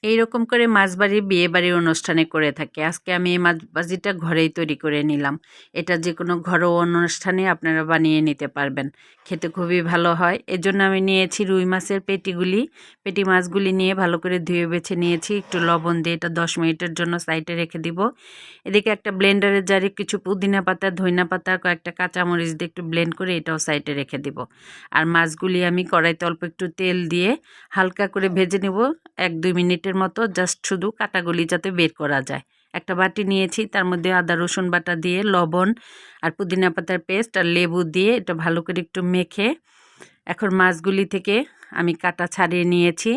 এইরকম করে মাছ ভাজি বিয়েবাড়ির অনুষ্ঠানে করে থাকি। আজকে আমি এই মাছ ভাজিটা ঘরেই তৈরি করে নিলাম। এটা যেকোনো ঘরোয়া অনুষ্ঠানে আপনারা বানিয়ে নিতে পারবেন। খেতে খুবই ভালো হয়। এজন্য আমি নিয়েছি রুই মাছের পেটিগুলি। পেটি মাছগুলি নিয়ে ভালো করে ধুয়ে বেছে নিয়েছি। একটু লবণ দিয়ে এটা 10 মিনিটের জন্য সাইডে রেখে দিব। এদিকে একটা ব্লেন্ডারের জারে কিছু পুদিনা পাতা, ধইনা পাতা, কয়েকটা কাঁচামরিচ দিয়ে একটু ব্লেন্ড করে এটাও সাইডে রেখে দিব। আর মাছগুলি আমি কড়াইতে অল্প একটু তেল দিয়ে হালকা করে ভেজে নেব 1-2 মিনিটের মতো, জাস্ট শুধু কাঁটাগুলি যাতে বের করা যায়। একটা বাটি নিয়েছি, তার মধ্যে আদা রসুন বাটা দিয়ে লবণ আর পুদিনা পাতার পেস্ট আর লেবু দিয়ে এটা ভালো করে একটু মেখে এখন মাছগুলি থেকে আমি কাটা ছাড়িয়ে নিয়েছি।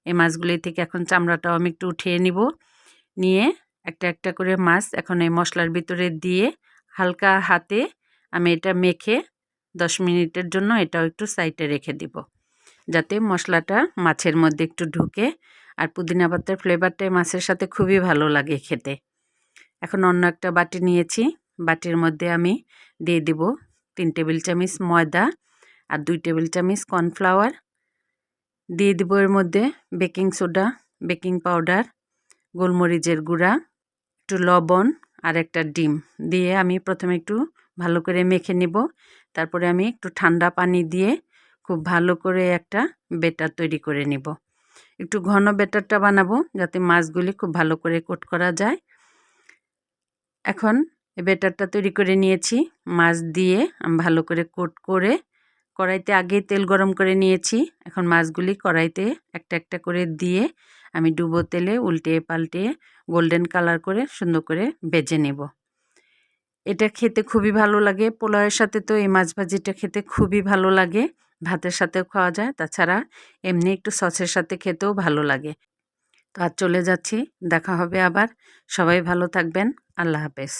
এই মাছগুলি থেকে এখন চামড়াটাও আমি একটু উঠিয়ে নিব। নিয়ে একটা একটা করে মাছ এখন এই মশলার ভিতরে দিয়ে হালকা হাতে আমি এটা মেখে 10 মিনিটের জন্য এটাও একটু সাইডে রেখে দিব, যাতে মশলাটা মাছের মধ্যে একটু ঢুকে। আর পুদিনা পাতার ফ্লেভারটাই মাছের সাথে খুবই ভালো লাগে খেতে। এখন অন্য একটা বাটি নিয়েছি, বাটির মধ্যে আমি দিয়ে দিব 3 টেবিল চামচ ময়দা আর 2 টেবিল চামচ কর্নফ্লাওয়ার। দিয়ে দিব এর মধ্যে বেকিং সোডা, বেকিং পাউডার, গোলমরিচের গুঁড়া, একটু লবণ আর একটা ডিম দিয়ে আমি প্রথমে একটু ভালো করে মেখে নিব। তারপরে আমি একটু ঠান্ডা পানি দিয়ে খুব ভালো করে একটা ব্যাটার তৈরি করে নিব। একটু ঘন ব্যাটারটা বানাবো যাতে মাছগুলি খুব ভালো করে কোট করা যায়। এখন এই ব্যাটারটা তৈরি করে নিয়েছি, মাছ দিয়ে আমি ভালো করে কোট করে কড়াইতে আগে তেল গরম করে নিয়েছি। এখন মাছগুলি কড়াইতে একটা একটা করে দিয়ে আমি ডুবো তেলে উল্টে পাল্টে গোল্ডেন কালার করে সুন্দর করে ভেজে নেব। এটা খেতে খুবই ভালো লাগে। পোলাওয়ের সাথে তো এই মাছ ভাজিটা খেতে খুবই ভালো লাগে। ভাতের সাথেও খাওয়া যায়, তাছাড়া এমনি একটু সসের সাথে খেতেও ভালো লাগে। তো আজ চলে যাচ্ছি, দেখা হবে আবার। সবাই ভালো থাকবেন। আল্লাহ হাফেজ।